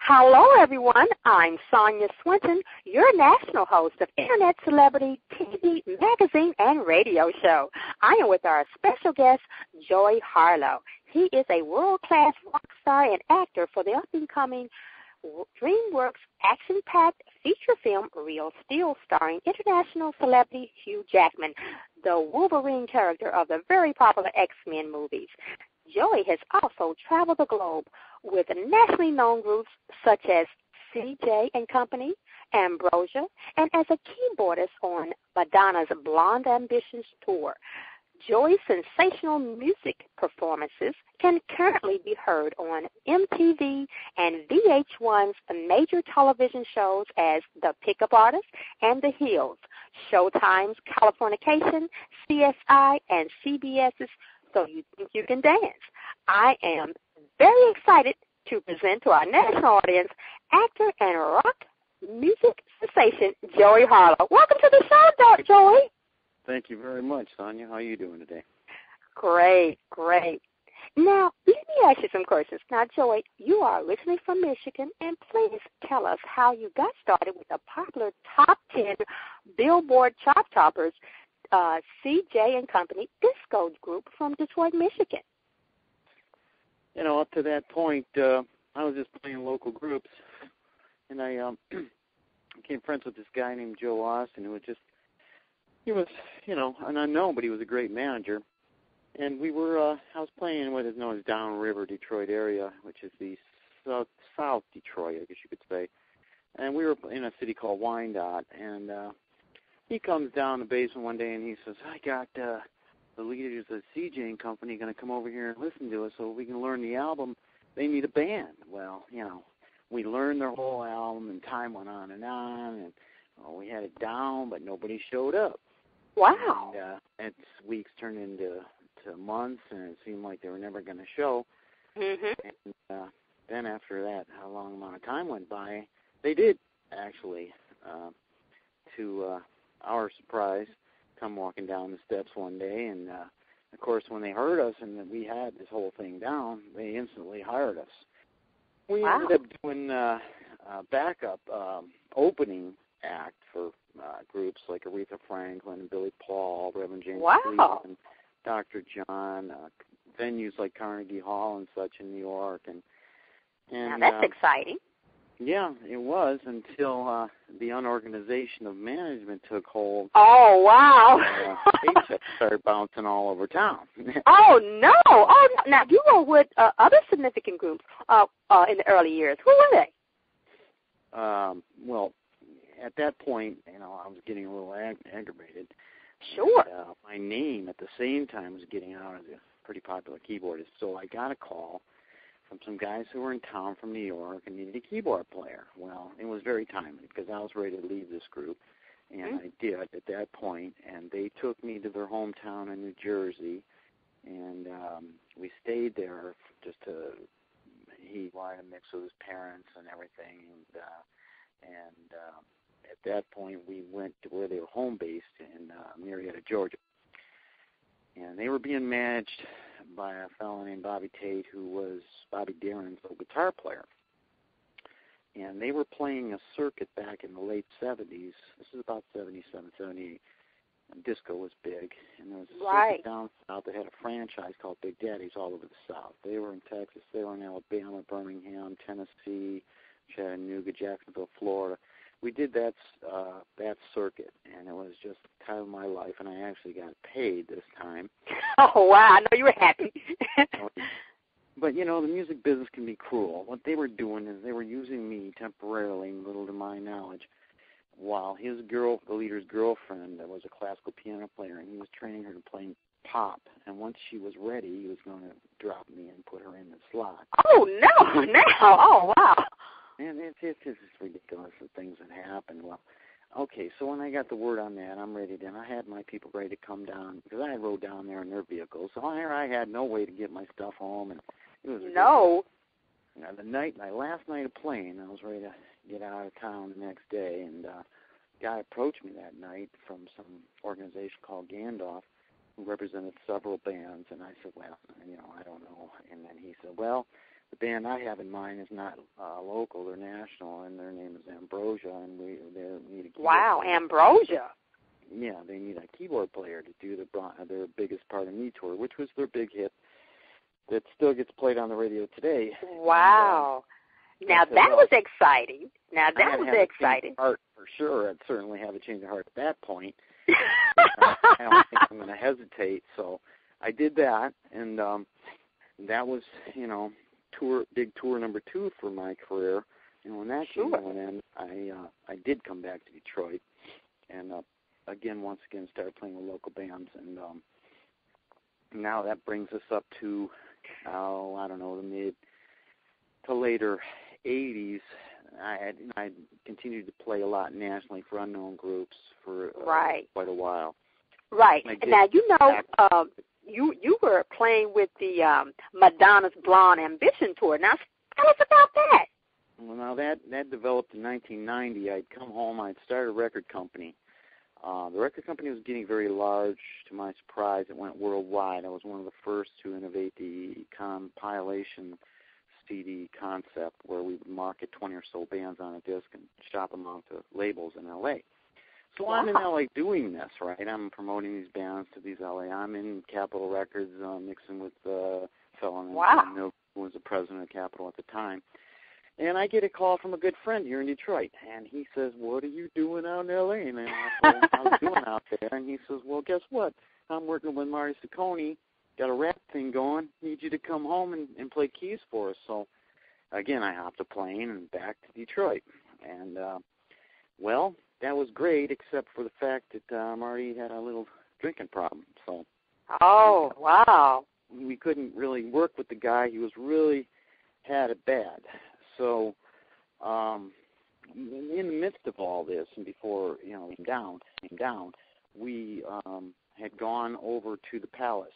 Hello, everyone. I'm Sonya Swinton, your national host of Internet Celebrity TV, magazine, and radio show. I am with our special guest, Joey Harlow. He is a world-class rock star and actor for the up-and-coming DreamWorks action-packed feature film Real Steel, starring international celebrity Hugh Jackman, the Wolverine character of the very popular X-Men movies. Joey has also traveled the globe with nationally known groups such as CJ and Company, Ambrosia, and as a keyboardist on Madonna's Blonde Ambitions tour. Joey's sensational music performances can currently be heard on MTV and VH1's major television shows as The Pickup Artist and The Hills, Showtime's Californication, CSI, and CBS's So You Think You Can Dance. I am very excited to present to our national audience actor and rock music sensation, Joey Harlow. Welcome to the show, Joey. Thank you very much, Sonya. How are you doing today? Great. Now, let me ask you some questions. Now, Joey, you are originally from Michigan, and please tell us how you got started with the popular top 10 Billboard chart toppers, CJ and Company disco group from Detroit, Michigan. You know, up to that point, I was just playing local groups, and I became friends with this guy named Joe Austin, he was, an unknown, but he was a great manager. And we were, I was playing in what is known as Downriver, Detroit area, which is the South Detroit, I guess you could say. And we were in a city called Wyandotte, and he comes down the basement one day and he says, I got the leaders of CJ and Company going to come over here and listen to us so we can learn the album. They need a band. Well, we learned their whole album, and time went on, and we had it down, but nobody showed up. Wow. And weeks turned into months, and it seemed like they were never going to show. Mm-hmm. And then after that, a long amount of time went by, they did actually, to our surprise, come walking down the steps one day, and of course when they heard us and that we had this whole thing down, they instantly hired us. We ended up doing a backup opening act for groups like Aretha Franklin and Billy Paul, Reverend James Cleveland, Dr. John, venues like Carnegie Hall and such in New York. And now that's exciting. Yeah, it was until the unorganization of management took hold. Oh, wow. Paychecks started bouncing all over town. Oh, no. Now, you were with other significant groups in the early years. Who were they? Well, at that point, I was getting a little aggravated. Sure. And, my name at the same time was getting out as a pretty popular keyboardist. So I got a call from some guys who were in town from New York and needed a keyboard player. Well, it was very timely because I was ready to leave this group, and I did at that point. And they took me to their hometown in New Jersey, and we stayed there he wanted to mix with his parents and everything, and at that point, we went to where they were home-based in Marietta, Georgia. And they were being managed by a fellow named Bobby Tate, who was Bobby Darin's old guitar player. And they were playing a circuit back in the late 70s. This is about 77, 78. And disco was big. And there was a circuit down south that had a franchise called Big Daddy's all over the South. They were in Texas. They were in Alabama, Birmingham, Tennessee, Chattanooga, Jacksonville, Florida. We did that circuit, and it was just the time of my life, and I actually got paid this time. Oh, wow. I know you were happy. But, the music business can be cruel. What they were doing is they were using me temporarily, little to my knowledge, while the leader's girlfriend was a classical piano player, and he was training her to play pop. And once she was ready, he was going to drop me and put her in the slot. Oh, no, now. Oh, wow. And it's just ridiculous, the things that happen. Well, okay, so when I got the word on that, I'm ready then. I had my people ready to come down because I rode down there in their vehicles. So I had no way to get my stuff home, and it was ridiculous. No. My last night of playing, I was ready to get out of town the next day, and a guy approached me that night from some organization called Gandalf, who represented several bands, and I said, well, I don't know. And then he said, well, the band I have in mind is not local; they're national, and their name is Ambrosia, and they need a keyboard player. Ambrosia. Yeah, they need a keyboard player to do their biggest part of Me tour, which was their big hit that still gets played on the radio today. Wow. Now that was exciting. Heart for sure. I'd certainly have a change of heart at that point. I don't think I'm going to hesitate. So I did that, and that was, big tour number 2 for my career. And when that came to an end, I did come back to Detroit, and once again started playing with local bands, and now that brings us up to the mid to later 80s. I continued to play a lot nationally for unknown groups for quite a while. Right. Now, you were playing with the Madonna's Blonde Ambition tour. Now, tell us about that. Well, now that developed in 1990. I'd come home. I'd started a record company. The record company was getting very large. To my surprise, it went worldwide. I was one of the first to innovate the compilation CD concept, where we would market 20 or so bands on a disc and shop them out to labels in L.A. So I'm in L.A. doing this, right? I'm promoting these bands to these L.A. I'm in Capitol Records, mixing with a fellow who was the president of Capitol at the time. And I get a call from a good friend here in Detroit, and he says, "What are you doing out in L.A.?" And I told him I was doing out there, and he says, "Well, guess what? I'm working with Marty Ciccone, got a rap thing going, need you to come home and play keys for us." So, again, I hopped a plane and back to Detroit. And, that was great, except for the fact that Marty had a little drinking problem. So, we couldn't really work with the guy. He was really had it bad. So, in the midst of all this, and before he came down, we had gone over to the Palace.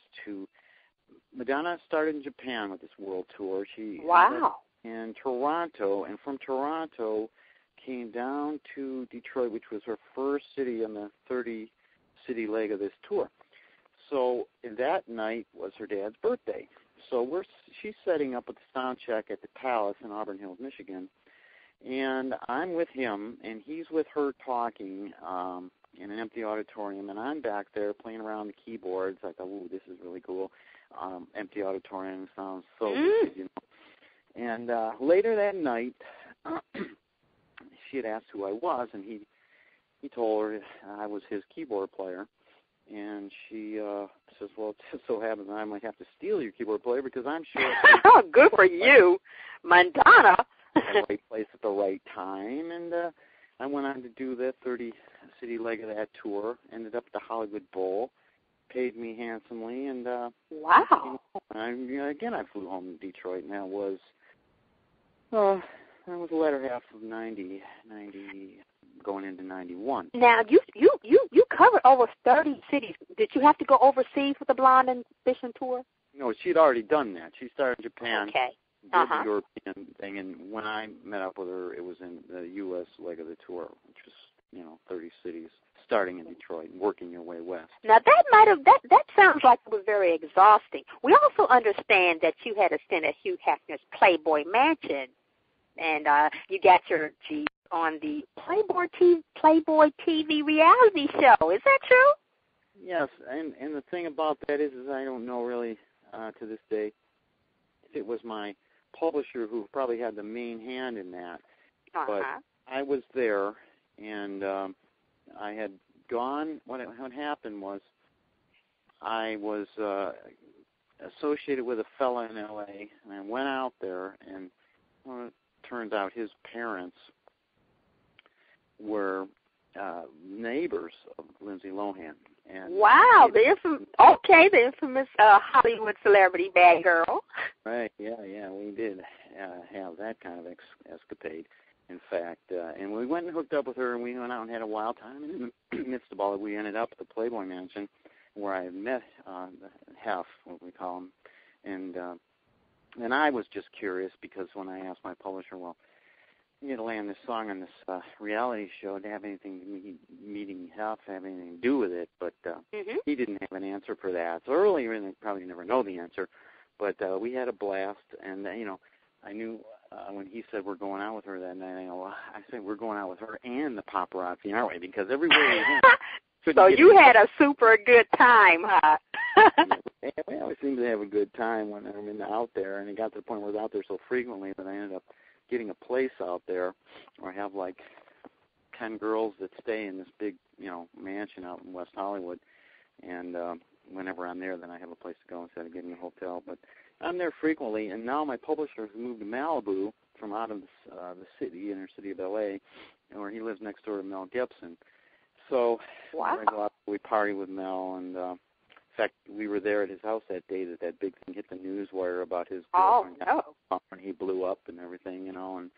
Madonna started in Japan with this world tour. She ended up in Toronto, and from Toronto came down to Detroit, which was her first city on the 30-city leg of this tour. So that night was her dad's birthday. So she's setting up at the sound check at the Palace in Auburn Hills, Michigan, and I'm with him, and he's with her talking in an empty auditorium, and I'm back there playing around the keyboards. I thought, "Ooh, this is really cool." Empty auditorium sounds so good, And later that night, she had asked who I was, and he told her I was his keyboard player. And she says, "Well, it just so happens that I might have to steal your keyboard player because I'm sure." Good for you, Madonna. The right place at the right time. And I went on to do the 30-city leg of that tour, ended up at the Hollywood Bowl, paid me handsomely, and wow. I flew home to Detroit, and that was the latter half of 90, going into 91. Now, you covered over 30 cities. Did you have to go overseas with the Blonde Ambition tour? No, she'd already done that. She started in Japan, did the European thing, and when I met up with her, it was in the U.S. leg of the tour, which was 30 cities, starting in Detroit and working your way west. Now, that sounds like it was very exhausting. We also understand that you had a stint at Hugh Hefner's Playboy Mansion, and you got your G on the Playboy TV reality show. Is that true? Yes, and the thing about that is I don't know really to this day if it was my publisher who probably had the main hand in that. But I was there, and I had gone. What happened was I was associated with a fella in L.A., and I went out there, and it turns out his parents were neighbors of Lindsay Lohan. And wow, the infamous Hollywood celebrity bad girl. Right, yeah, we did have that kind of escapade, in fact. And we went and hooked up with her, and we went out and had a wild time. And in the midst of all that, we ended up at the Playboy Mansion, where I met Hef, what we call him. And I was just curious, because when I asked my publisher, well, you to land this song on this reality show, to have anything meeting Hef, have anything to do with it, but he didn't have an answer for that. So earlier, and they probably never know the answer, but we had a blast, and I knew when he said we're going out with her that night, I said we're going out with her and the paparazzi, aren't we? Because everywhere we went. So you had a super good time, huh? We always seem to have a good time when I'm out there, and it got to the point where I was out there so frequently that I ended up getting a place out there where I have like 10 girls that stay in this big, mansion out in West Hollywood, and whenever I'm there, then I have a place to go instead of getting a hotel. But I'm there frequently, and now my publisher has moved to Malibu from out of the inner city of L.A., where he lives next door to Mel Gibson. So wow. I go out, we party with Mel, and in fact, we were there at his house that day that big thing hit the news wire about his girlfriend when he blew up and everything, and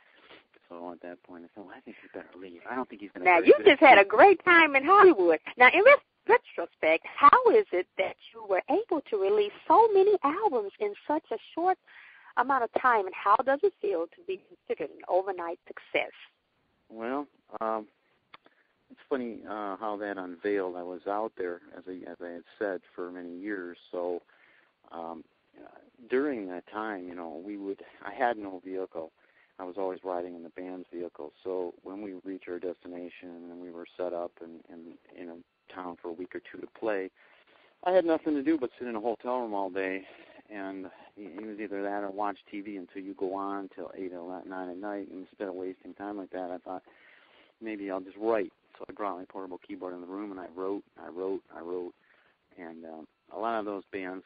so at that point I thought, well, I think we better leave. I don't think he's going to. Now, you just had a great time in Hollywood. Now, in retrospect, how is it that you were able to release so many albums in such a short amount of time, and how does it feel to be considered an overnight success? Well, it's funny how that unveiled. I was out there, as I had said, for many years. So during that time, I had no vehicle. I was always riding in the band's vehicle. So when we reached our destination and we were set up in a town for a week or two to play, I had nothing to do but sit in a hotel room all day. And it was either that or watch TV until you go on till 8 or 9 at night. And instead of wasting time like that, I thought maybe I'll just write. So I brought my portable keyboard in the room, and I wrote. And a lot of those bands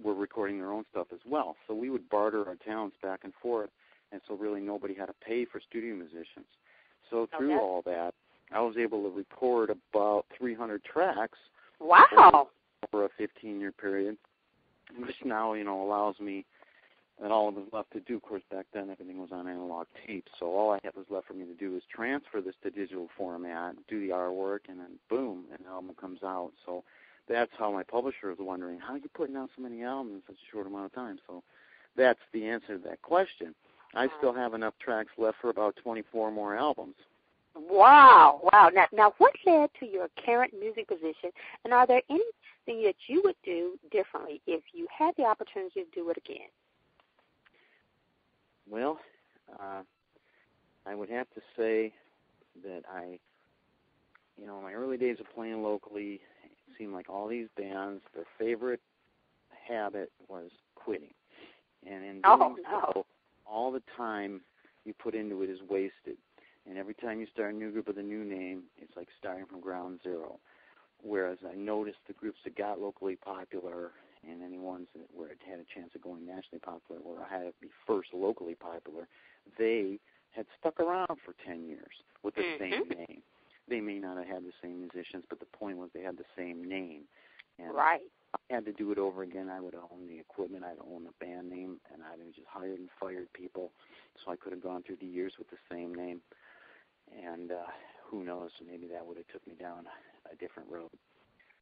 were recording their own stuff as well. So we would barter our talents back and forth, and so really nobody had to pay for studio musicians. So through all that, I was able to record about 300 tracks. Wow! Over a 15-year period, which now, allows me, and all that was left to do, of course, back then everything was on analog tape, so all I had was left for me to do is transfer this to digital format, do the artwork, and then boom, an album comes out. So that's how my publisher was wondering, how are you putting out so many albums in such a short amount of time? So that's the answer to that question. I still have enough tracks left for about 24 more albums. Wow. Now what led to your current music position, and are there anything that you would do differently if you had the opportunity to do it again? Well, I would have to say that in my early days of playing locally, it seemed like all these bands, their favorite habit was quitting. And in doing so, all the time you put into it is wasted. And every time you start a new group with a new name, it's like starting from ground zero. Whereas I noticed the groups that got locally popular and any ones where it had a chance of going nationally popular, where I had to be first locally popular, they had stuck around for 10 years with the same name. They may not have had the same musicians, but the point was they had the same name. And right. If I had to do it over again, I would own the equipment, I'd own the band name, and I'd have just hired and fired people, so I could have gone through the years with the same name. And who knows, maybe that would have took me down a different road.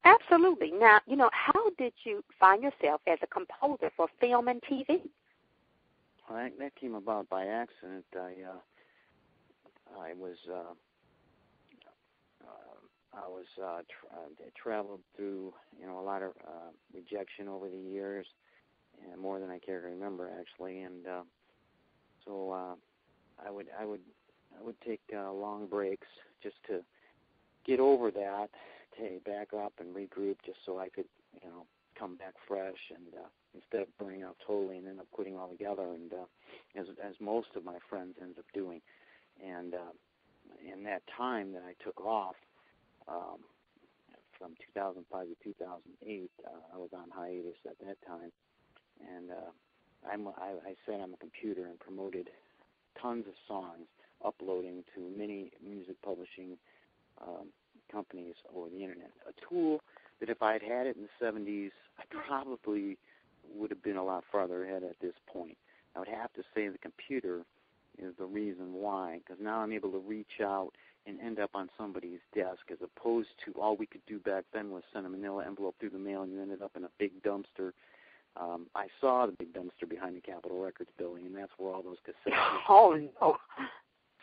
Absolutely. Now, how did you find yourself as a composer for film and TV? Well, that came about by accident. I traveled through, a lot of rejection over the years, and more than I care to remember, actually. And so I would take long breaks just to get over that, to back up and regroup, just so I could, come back fresh, and instead of burning out totally and end up quitting altogether, and as most of my friends ended up doing. And in that time that I took off, from 2005 to 2008, I was on hiatus at that time, and I sat on the computer and promoted tons of songs, uploading to many music publishing companies over the internet. A tool that if I had had it in the 70s, I probably would have been a lot farther ahead at this point. I would have to say the computer is the reason why, because now I'm able to reach out and end up on somebody's desk, as opposed to all we could do back then was send a manila envelope through the mail and you ended up in a big dumpster. I saw the big dumpster behind the Capitol Records building, and that's where all those cassettes were. Oh, no.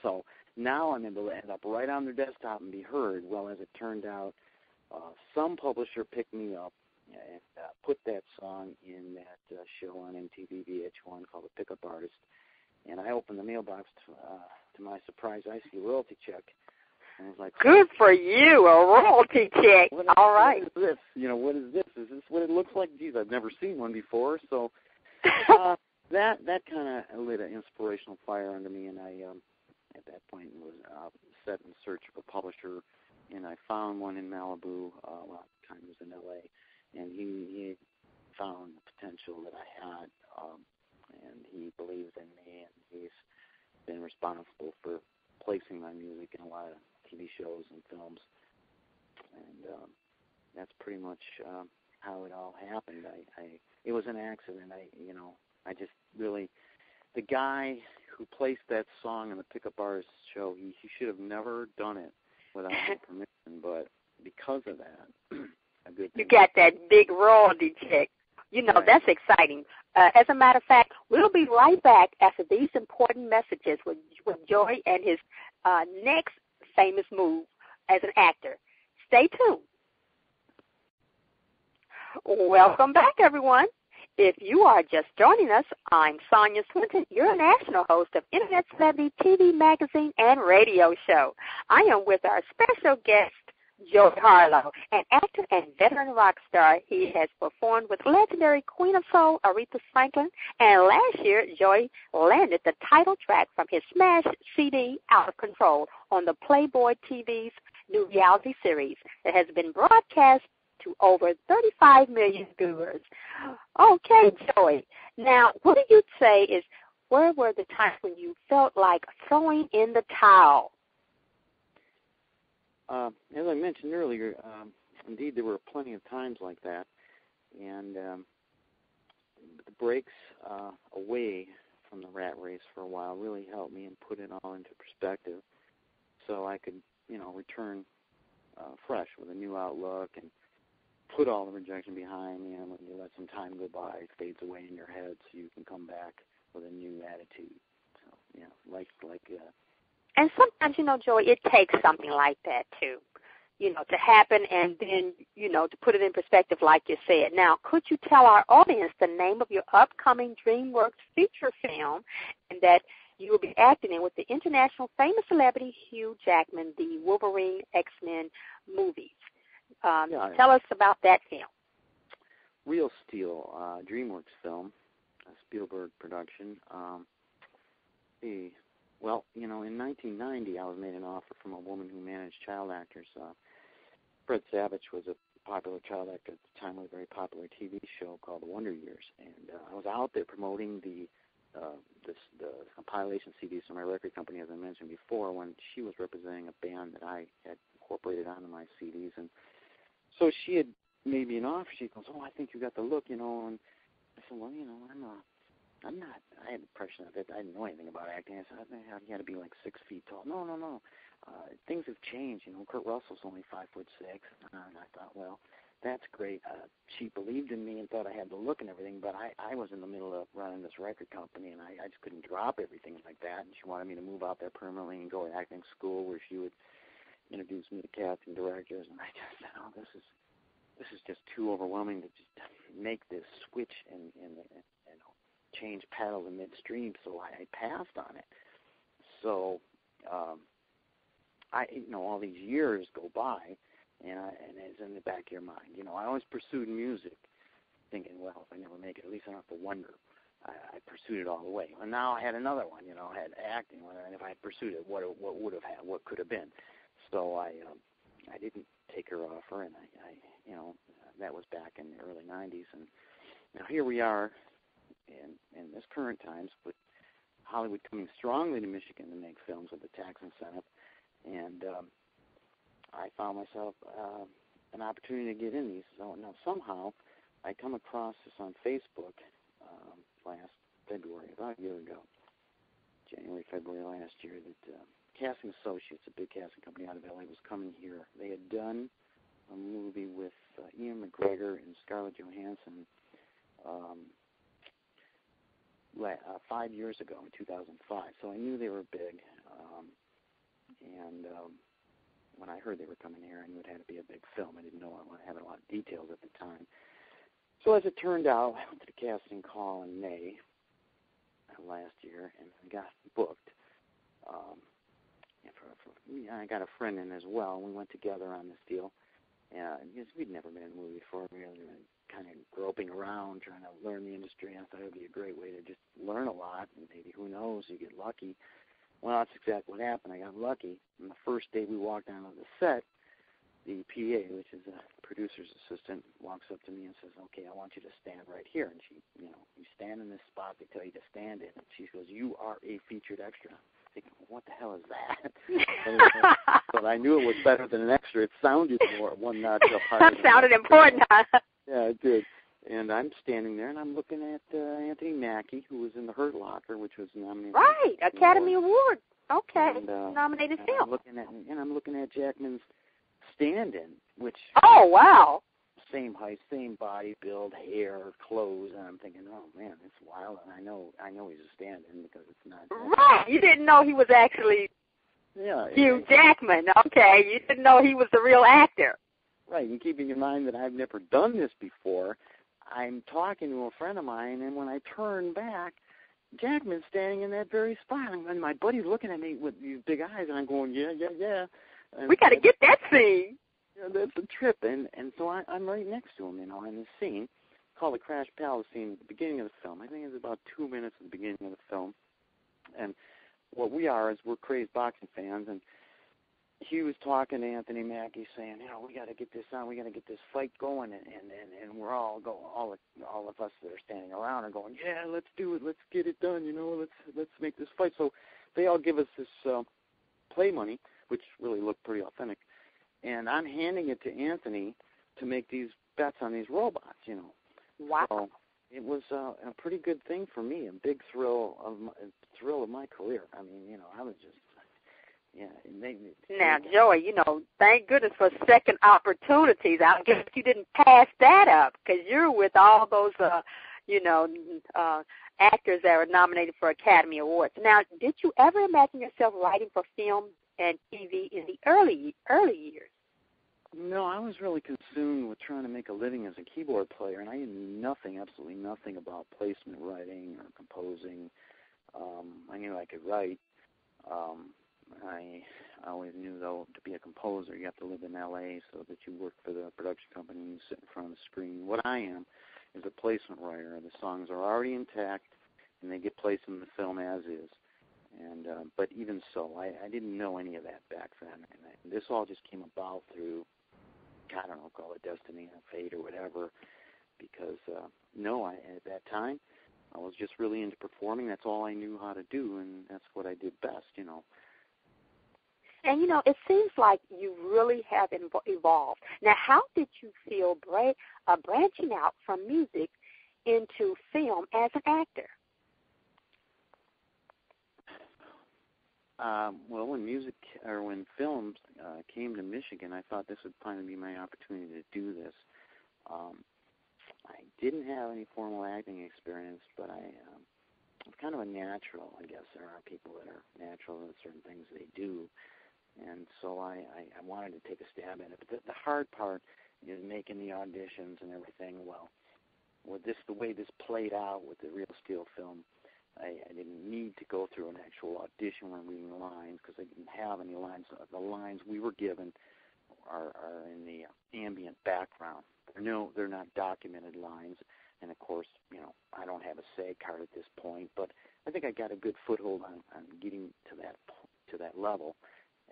So now I'm able to end up right on their desktop and be heard. Well, as it turned out, some publisher picked me up and put that song in that show on MTV VH1 called The Pickup Artist. And I opened the mailbox. To my surprise, I see a royalty check. And I was like, good for you, a royalty check. All right. What is this? What is this? Is this what it looks like? Geez, I've never seen one before. So that kind of lit an inspirational fire under me, and I, at that point, was set in search of a publisher, and I found one in Malibu. Well, at the time it was in L.A., and he found the potential that I had, and he believed in me, and he's been responsible for placing my music in a lot of TV shows and films, and that's pretty much how it all happened. It was an accident. I just really, the guy who placed that song in the Pickup Artist show, he should have never done it without my permission, but because of that, a good thing. You got that big royalty check. Right. That's exciting. As a matter of fact, we'll be right back after these important messages with Joy and his next famous move as an actor. Stay tuned. Welcome back, everyone. If you are just joining us, I'm Sonya Swinton, your national host of Internet Celebrity TV, magazine, and radio show. I am with our special guest, Joy Harlow, an actor and veteran rock star. He has performed with legendary Queen of Soul, Aretha Franklin, and last year, Joy landed the title track from his smash CD, Out of Control, on the Playboy TV's new reality series that has been broadcast to over 35 million viewers. Okay, Joy. Now, what do you say is, where were the times when you felt like throwing in the towel? As I mentioned earlier, indeed there were plenty of times like that, and the breaks away from the rat race for a while really helped me and put it all into perspective, so I could, return fresh with a new outlook and put all the rejection behind me. And when you let some time go by, it fades away in your head, so you can come back with a new attitude. So, And sometimes, Joy, it takes something like that to happen, and then, to put it in perspective like you said. Now, could you tell our audience the name of your upcoming DreamWorks feature film and that you will be acting in with the international famous celebrity Hugh Jackman, the Wolverine X-Men movies? Tell us about that film. Real Steel, DreamWorks film, a Spielberg production. Well, in 1990, I was made an offer from a woman who managed child actors. Fred Savage was a popular child actor at the time with a very popular TV show called The Wonder Years, and I was out there promoting the compilation CDs from my record company, as I mentioned before, when she was representing a band that I had incorporated onto my CDs, and so she had made me an offer. She goes, "Oh, I think you got the look, And I said, "Well, I'm not. I had the impression of it. I didn't know anything about acting." I said, "You got to be like 6 feet tall." No. Things have changed. Kurt Russell's only 5'6", and I thought, well, that's great. She believed in me and thought I had the look and everything, but I was in the middle of running this record company, and I just couldn't drop everything like that. And she wanted me to move out there permanently and go to acting school, where she would introduce me to casting directors. And I just said, "Oh, this is just too overwhelming to just make this switch and change paddles in midstream." So I passed on it. So all these years go by, and it's in the back of your mind. I always pursued music, thinking, well, if I never make it, at least I don't have to wonder. I pursued it all the way. And now I had another one. I had acting, and if I had pursued it, what would have had, what could have been. So I didn't take her offer, and that was back in the early 90s, and now here we are in this current times with Hollywood coming strongly to Michigan to make films with the tax incentive, and I found myself an opportunity to get in these. So now somehow I come across this on Facebook last February, about a year ago, January, February last year, that Casting Associates, a big casting company out of LA, was coming here. They had done a movie with Ian McGregor and Scarlett Johansson 5 years ago, in 2005. So I knew they were big, and when I heard they were coming here, I knew it had to be a big film. I didn't know I had a lot of details at the time. So as it turned out, I went to the casting call in May. I last year and got booked. I got a friend in as well. We went together on this deal. Because we'd never been in a movie before. We were kind of groping around, trying to learn the industry. I thought it would be a great way to just learn a lot, and maybe, who knows, you get lucky. Well, that's exactly what happened. I got lucky. And the first day we walked onto the set, the PA, which is a producer's assistant, walks up to me and says, "Okay, I want you to stand right here." And she, you stand in this spot they tell you to stand in. And she goes, "You are a featured extra." Thinking, what the hell is that? But I knew it was better than an extra. It sounded one notch up higher. Sounded important, huh? Yeah, it did. And I'm standing there, and I'm looking at Anthony Mackie, who was in The Hurt Locker, which was nominated. Right, Academy Award. Okay, and, nominated film. I'm looking at Jackman's stand-in, which. Oh, wow. Same height, same body build, hair, clothes, and I'm thinking, oh man, it's wild. And I know he's a stand-in because it's not. Right, you didn't know he was actually Hugh Jackman. Okay, you didn't know he was the real actor. Right, and keeping in mind that I've never done this before, I'm talking to a friend of mine, and when I turn back, Jackman's standing in that very spot, and my buddy's looking at me with these big eyes, and I'm going, yeah. And we got to get that scene. Yeah, that's a trip, and so I'm right next to him, in this scene called the Crash Palace scene at the beginning of the film. I think it's about 2 minutes at the beginning of the film. And what we are is we're crazed boxing fans, and he was talking to Anthony Mackie saying, we got to get this on, we got to get this fight going, and we're all of us that are standing around are going, yeah, let's do it, let's get it done, let's make this fight. So they all give us this play money, which really looked pretty authentic. And I'm handing it to Anthony to make these bets on these robots, Wow. So it was a pretty good thing for me, a big thrill of my career. I mean, I was just, it made me. Now, Joey, thank goodness for second opportunities. I guess you didn't pass that up because you're with all those, actors that were nominated for Academy Awards. Now, did you ever imagine yourself writing for film and TV in the early years? No, I was really consumed with trying to make a living as a keyboard player, and I knew absolutely nothing about placement writing or composing. I knew I could write. I always knew, though, to be a composer, you have to live in L.A. so that you work for the production company and you sit in front of the screen. What I am is a placement writer. The songs are already intact, and they get placed in the film as is. And but even so, I didn't know any of that back then. And this all just came about through, I don't know, call it destiny or fate or whatever, because, at that time, I was just really into performing. That's all I knew how to do, and that's what I did best, And, it seems like you really have evolved. Now, how did you feel branching out from music into film as an actor? Well, when films came to Michigan, I thought this would finally be my opportunity to do this. I didn't have any formal acting experience, but I'm kind of a natural, I guess. There are people that are natural at certain things they do. And so I wanted to take a stab at it. But the hard part is making the auditions and everything. Well, with the way this played out with the Real Steel film, I didn't need to go through an actual audition when reading the lines because I didn't have any lines. The lines we were given are in the ambient background. They're not documented lines. And, of course, I don't have a SAG card at this point. But I think I got a good foothold on getting to that level.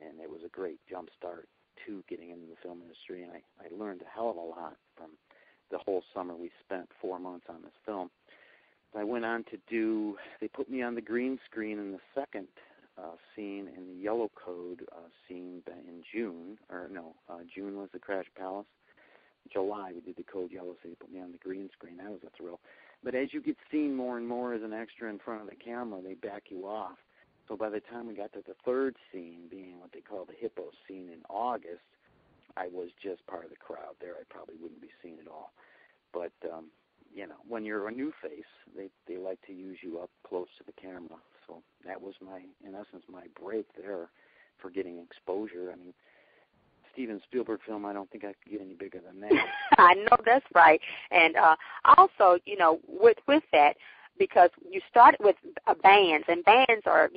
And it was a great jump start to getting into the film industry. And I learned a hell of a lot from the whole summer we spent 4 months on this film. I went on to they put me on the green screen in the second scene in the Yellow Code scene in June. June was the Crash Palace. July we did the Code Yellow, so they put me on the green screen. That was a thrill. But as you get seen more and more as an extra in front of the camera, they back you off. So by the time we got to the third scene, being what they call the Hippo scene in August, I was just part of the crowd there. I probably wouldn't be seen at all. But when you're a new face, they like to use you up close to the camera. So that was in essence, my break there for getting exposure. I mean, Steven Spielberg film, I don't think I could get any bigger than that. I know that's right. And also, with that, because you started with bands, and bands are,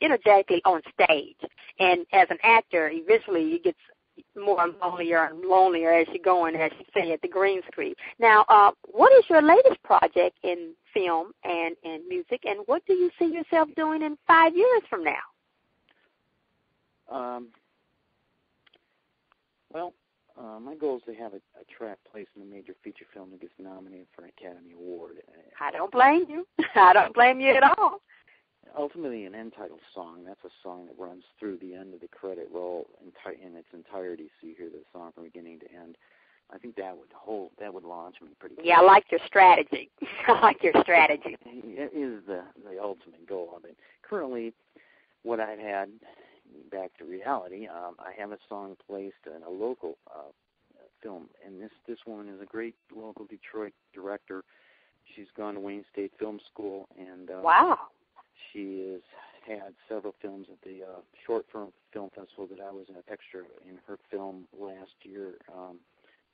energetically on stage. And as an actor, eventually it gets more lonelier and lonelier as you go on, as you say, at the green screen. Now, what is your latest project in film and in music, and what do you see yourself doing in 5 years from now? My goal is to have a track placed in a major feature film that gets nominated for an Academy Award. I don't blame you. I don't blame you at all. Ultimately, an end title song, that's a song that runs through the end of the credit roll in its entirety, so you hear the song from beginning to end. I think that would launch me pretty good. Yeah, I like your strategy. I like your strategy. It is the ultimate goal of it. Currently, what I've had, back to reality, I have a song placed in a local film, and this woman is a great local Detroit director. She's gone to Wayne State Film School, and wow. She has had several films at the Short Film Festival that I was an extra in her film last year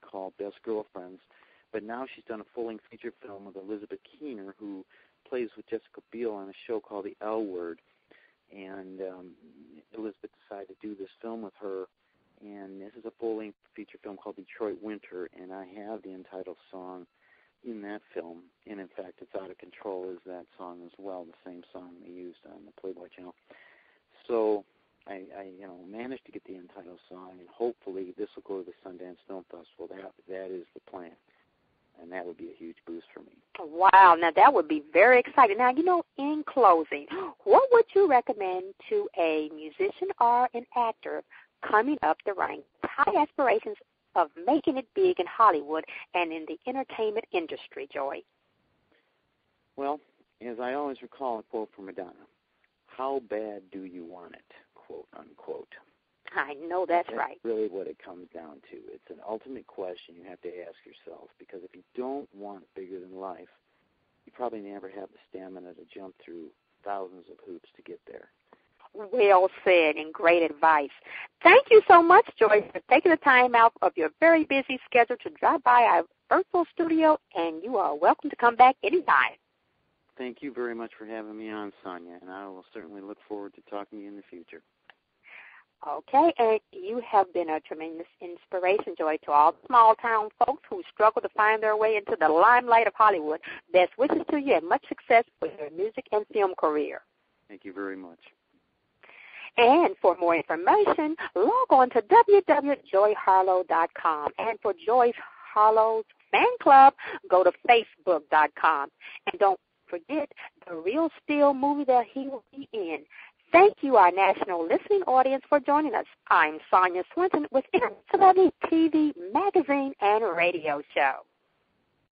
called Best Girlfriends. But now she's done a full-length feature film with Elizabeth Keener, who plays with Jessica Biel on a show called The L Word. And Elizabeth decided to do this film with her. And this is a full-length feature film called Detroit Winter, and I have the entitled song in that film, and in fact, It's Out of Control is that song as well, the same song they used on the Playboy channel. So I managed to get the entitled song, and hopefully this will go to the Sundance Film Festival. That is the plan, and that would be a huge boost for me. Wow, now that would be very exciting. Now, in closing, what would you recommend to a musician or an actor coming up the ranks, high aspirations of making it big in Hollywood and in the entertainment industry, Joy? Well, as I always recall a quote from Madonna, how bad do you want it, quote, unquote. I know that's right. Really what it comes down to. It's an ultimate question you have to ask yourself, because if you don't want bigger than life, you probably never have the stamina to jump through thousands of hoops to get there. Well said, and great advice. Thank you so much, Joy, for taking the time out of your very busy schedule to drop by our virtual studio, and you are welcome to come back anytime. Thank you very much for having me on, Sonya, and I will certainly look forward to talking to you in the future. Okay, and you have been a tremendous inspiration, Joy, to all small-town folks who struggle to find their way into the limelight of Hollywood. Best wishes to you and much success with your music and film career. Thank you very much. And for more information, log on to www.joyharlow.com. And for Joy Harlow's fan club, go to facebook.com. And don't forget the Real Steel movie that he will be in. Thank you, our national listening audience, for joining us. I'm Sonya Swinton with Internet Celebrity TV, magazine, and radio show.